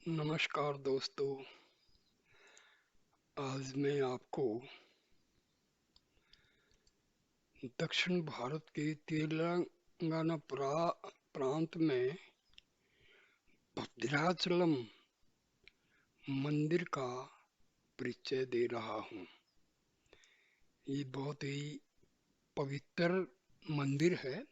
नमस्कार दोस्तों। आज मैं आपको दक्षिण भारत के तेलंगाना प्रांत में भद्राचलम मंदिर का परिचय दे रहा हूँ। ये बहुत ही पवित्र मंदिर है।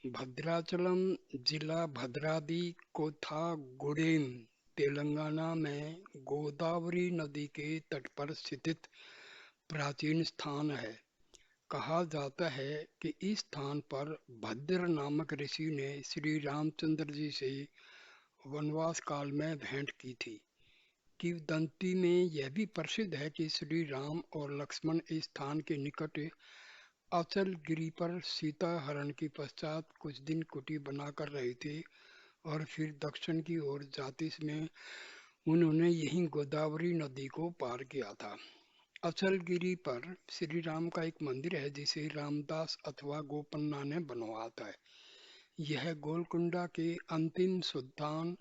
भद्राचलम जिला भद्राद्री कोथागुडेम तेलंगाना में गोदावरी नदी के तट पर स्थित प्राचीन स्थान है। कहा जाता है कि इस स्थान पर भद्र नामक ऋषि ने श्री रामचंद्र जी से वनवास काल में भेंट की थी। किंवदंती में यह भी प्रसिद्ध है कि श्री राम और लक्ष्मण इस स्थान के निकट अचल गिरी पर सीता हरण के पश्चात कुछ दिन कुटी बनाकर रहे थे और फिर दक्षिण की ओर जाते समय उन्होंने यहीं गोदावरी नदी को पार किया था। अचलगिरी पर श्री राम का एक मंदिर है जिसे रामदास अथवा गोपन्ना ने बनवाया था। यह गोलकुंडा के अंतिम सुल्तान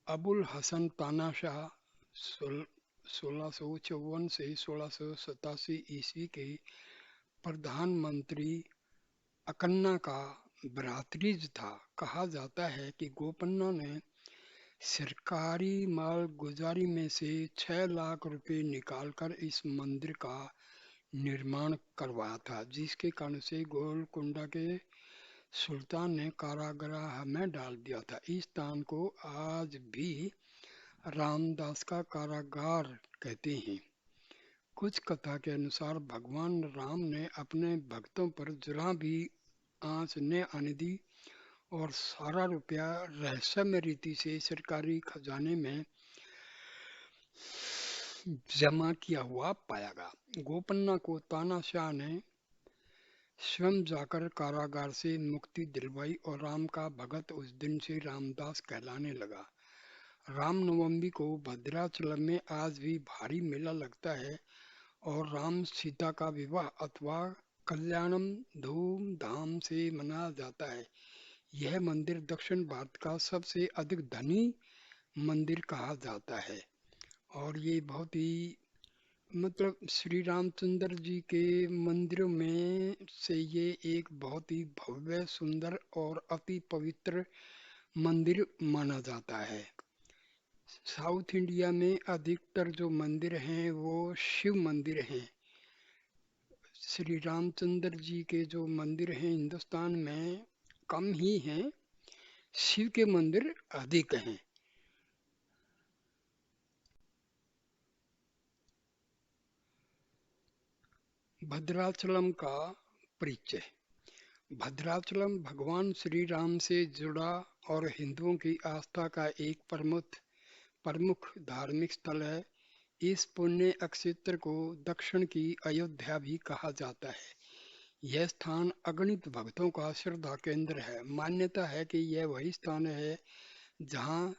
अबुल हसन तानाशाह 1654 से 1687 ईस्वी के प्रधानमंत्री अकन्ना का भ्रातृज था। कहा जाता है कि गोपन्ना ने सरकारी मालगुजारी में से 6 लाख रुपए निकालकर इस मंदिर का निर्माण करवाया था, जिसके कारण से गोलकुंडा के सुल्तान ने कारागृह में डाल दिया था। इस स्थान को आज भी रामदास का कारागार कहते हैं। कुछ कथा के अनुसार भगवान राम ने अपने भक्तों पर जरा भी आंच न आने दी और सारा रुपया रहस्यमय रीति से सरकारी खजाने में जमा किया हुआ पाया गया। गोपन्ना को तानाशाह ने स्वयं जाकर कारागार से मुक्ति दिलवाई और राम का भगत उस दिन से रामदास कहलाने लगा। रामनवमी को भद्राचलम में आज भी भारी मेला लगता है और राम सीता का विवाह अथवा कल्याणम धूमधाम से मनाया जाता है। यह मंदिर दक्षिण भारत का सबसे अधिक धनी मंदिर कहा जाता है और ये बहुत ही श्री रामचंद्र जी के मंदिरों में से ये एक बहुत ही भव्य सुंदर और अति पवित्र मंदिर माना जाता है। साउथ इंडिया में अधिकतर जो मंदिर हैं वो शिव मंदिर हैं। श्री रामचंद्र जी के जो मंदिर हैं हिंदुस्तान में कम ही हैं, शिव के मंदिर अधिक हैं। भद्राचलम का परिचय। भद्राचलम भगवान श्री राम से जुड़ा और हिंदुओं की आस्था का एक प्रमुख धार्मिक स्थल है। इस पुण्य क्षेत्र को दक्षिण की अयोध्या भी कहा जाता है। यह स्थान अगणित भक्तों का श्रद्धा केंद्र है। मान्यता है कि यह वही स्थान है जहां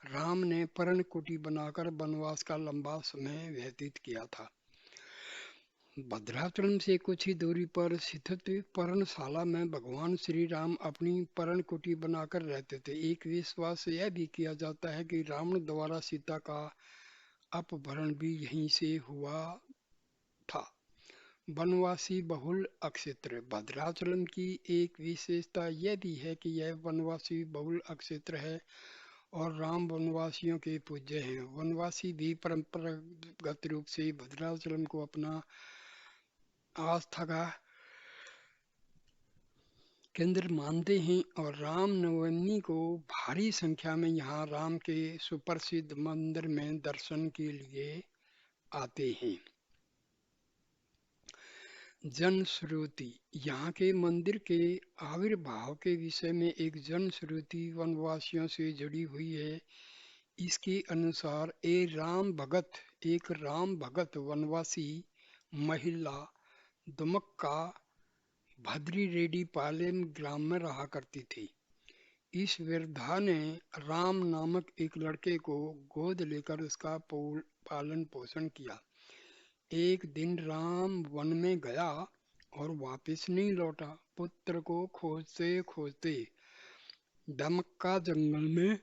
राम ने पर्णकुटी बनाकर वनवास का लंबा समय व्यतीत किया था। भद्राचलम से कुछ ही दूरी पर स्थित पर्णशाला में भगवान श्री राम अपनी पर्णकुटी बनाकर रहते थे। एक विश्वास यह भी किया जाता है कि रावण द्वारा सीता का अपहरण भी यहीं से हुआ था। वनवासी बहुल क्षेत्र। भद्राचलम की एक विशेषता यह भी है कि यह वनवासी बहुल क्षेत्र है और राम वनवासियों के पूज्य हैं। वनवासी भी परंपरागत रूप से भद्राचलम को अपना आस्था का केंद्र मानते हैं और राम नवमी को भारी संख्या में यहाँ राम के सुप्रसिद्ध मंदिर में दर्शन के लिए आते हैं। जनश्रुति। यहाँ के मंदिर के आविर्भाव के विषय में एक जनश्रुति वनवासियों से जुड़ी हुई है। इसके अनुसार एक राम भगत वनवासी महिला दुमक्का भद्री रेड्डी पालेम ग्राम में रहा करती थी। इस वृद्धा ने राम नामक एक लड़के को गोद लेकर उसका पालन पोषण किया। एक दिन राम वन में गया और वापस नहीं लौटा। पुत्र को खोजते खोजते दमक्का जंगल में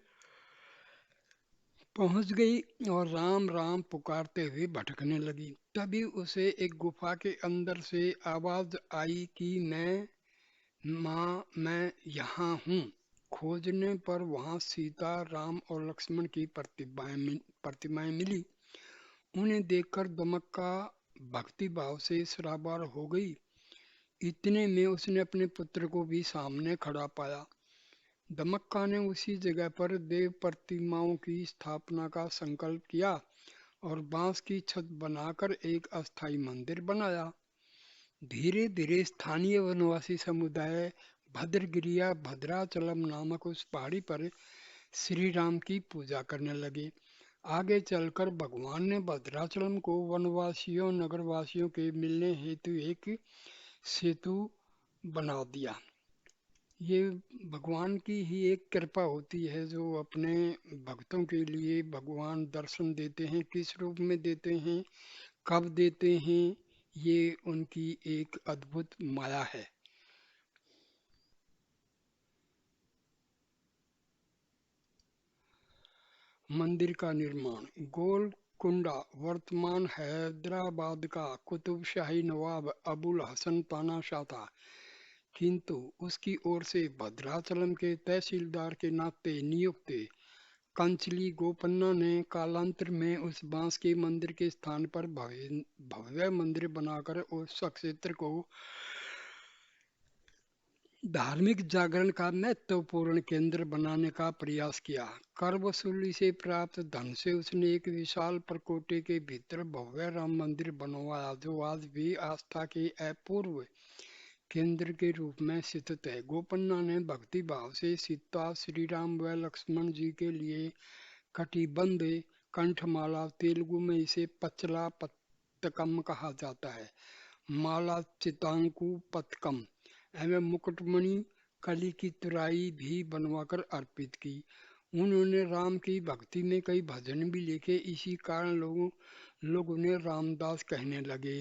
पहुंच गई और राम राम पुकारते हुए भटकने लगी। तभी उसे एक गुफा के अंदर से आवाज आई कि मैं यहाँ हूँ। खोजने पर वहाँ सीता, राम और लक्ष्मण की प्रतिमाएं मिली। उन्हें देखकर दमक्का भक्ति भाव से सराबार हो गई। इतने में उसने अपने पुत्र को भी सामने खड़ा पाया। दमक्का ने उसी जगह पर देव प्रतिमाओं की स्थापना का संकल्प किया और बांस की छत बनाकर एक अस्थायी मंदिर बनाया। धीरे धीरे स्थानीय वनवासी समुदाय भद्रगिरिया भद्राचलम नामक उस पहाड़ी पर श्री राम की पूजा करने लगे। आगे चलकर भगवान ने भद्राचलम को वनवासियों नगरवासियों के मिलने हेतु एक सेतु बना दिया। ये भगवान की ही एक कृपा होती है जो अपने भक्तों के लिए भगवान दर्शन देते हैं। किस रूप में देते हैं, कब देते हैं, ये उनकी एक अद्भुत माया है। मंदिर का निर्माण। गोलकुंडा वर्तमान हैदराबाद का कुतुबशाही नवाब अबुल हसन तानाशाह था, किंतु उसकी ओर से भद्राचलम के तहसीलदार के नाते नियुक्त कंचली गोपन्ना ने कालांतर में उस बांस के मंदिर के स्थान पर भव्य मंदिर बनाकर उस क्षेत्र को धार्मिक जागरण का महत्वपूर्ण केंद्र बनाने का प्रयास किया। कर वसूली से प्राप्त धन से उसने एक विशाल परकोटे के भीतर भव्य राम मंदिर बनवाया जो आज भी आस्था के अपूर्व केंद्र के रूप में स्थित है। गोपन्ना ने भक्ति भाव से सीता, श्री राम व लक्ष्मण जी के लिए कटिबंध कंठमाला, तेलुगु में इसे पचला पत्तकम कहा जाता है, माला चितांकु पतकम एवं मुकुटमणि कली की तुराई भी बनवाकर अर्पित की। उन्होंने राम की भक्ति में कई भजन भी लिखे। इसी कारण लोग उन्हें रामदास कहने लगे।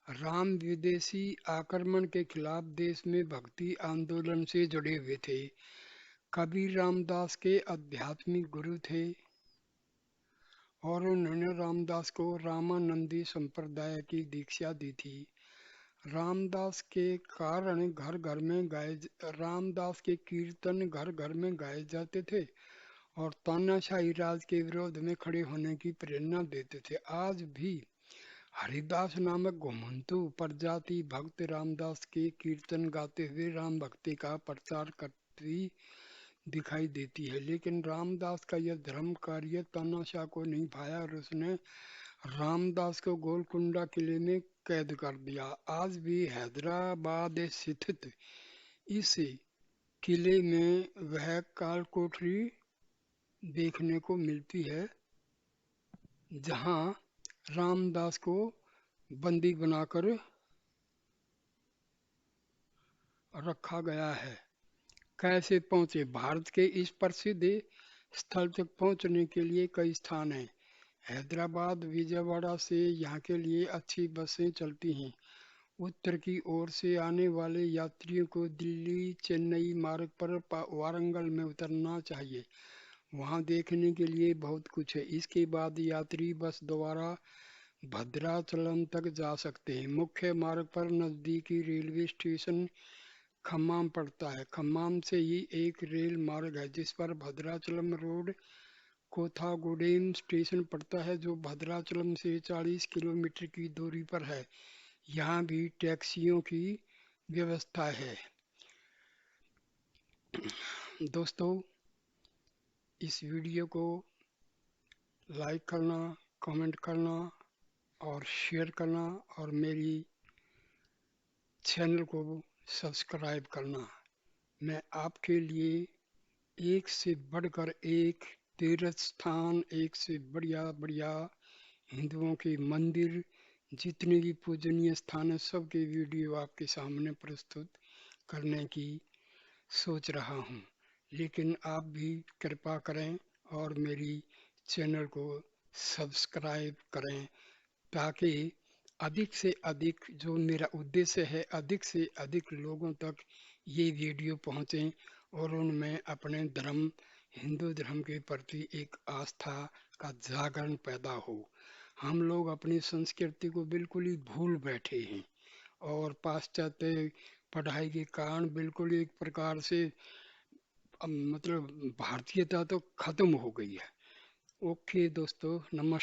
राम विदेशी आक्रमण के खिलाफ देश में भक्ति आंदोलन से जुड़े हुए थे। कबीर रामदास के आध्यात्मिक गुरु थे और उन्होंने रामदास को रामानंदी संप्रदाय की दीक्षा दी थी। रामदास के कारण घर घर में गाए रामदास के कीर्तन घर घर में गाए जाते थे और तानाशाही राज के विरोध में खड़े होने की प्रेरणा देते थे। आज भी हरिदास नामक घुमंतु प्रजाति भक्त रामदास के कीर्तन गाते हुए राम भक्ति का प्रचार करती दिखाई देती है। लेकिन रामदास का यह धर्म कार्य तानाशाह को नहीं भाया और उसने रामदास को गोलकुंडा किले में कैद कर दिया। आज भी हैदराबाद स्थित इस किले में वह काल कोठरी देखने को मिलती है जहां रामदास को बंदी बनाकर रखा गया है। कैसे पहुंचे? भारत के इस प्रसिद्ध स्थल तक पहुंचने के लिए कई स्थान हैं। हैदराबाद विजयवाड़ा से यहाँ के लिए अच्छी बसें चलती हैं। उत्तर की ओर से आने वाले यात्रियों को दिल्ली चेन्नई मार्ग पर वारंगल में उतरना चाहिए। वहाँ देखने के लिए बहुत कुछ है। इसके बाद यात्री बस द्वारा भद्राचलम तक जा सकते हैं। मुख्य मार्ग पर नजदीकी रेलवे स्टेशन खम्माम पड़ता है। खम्माम से ही एक रेल मार्ग है जिस पर भद्राचलम रोड कोथागुडेम स्टेशन पड़ता है जो भद्राचलम से 40 किलोमीटर की दूरी पर है। यहाँ भी टैक्सियों की व्यवस्था है। दोस्तों, इस वीडियो को लाइक करना, कमेंट करना और शेयर करना और मेरी चैनल को सब्सक्राइब करना। मैं आपके लिए एक से बढ़कर एक तीर्थ स्थान, एक से बढ़िया बढ़िया हिंदुओं के मंदिर, जितने भी पूजनीय स्थान है सबके वीडियो आपके सामने प्रस्तुत करने की सोच रहा हूँ। लेकिन आप भी कृपा करें और मेरी चैनल को सब्सक्राइब करें ताकि अधिक से अधिक, जो मेरा उद्देश्य है, अधिक से अधिक लोगों तक ये वीडियो पहुँचें और उनमें अपने धर्म हिंदू धर्म के प्रति एक आस्था का जागरण पैदा हो। हम लोग अपनी संस्कृति को बिल्कुल ही भूल बैठे हैं और पाश्चात्य पढ़ाई के कारण बिल्कुल एक प्रकार से मतलब भारतीयता तो खत्म हो गई है। ओके दोस्तों, नमस्कार।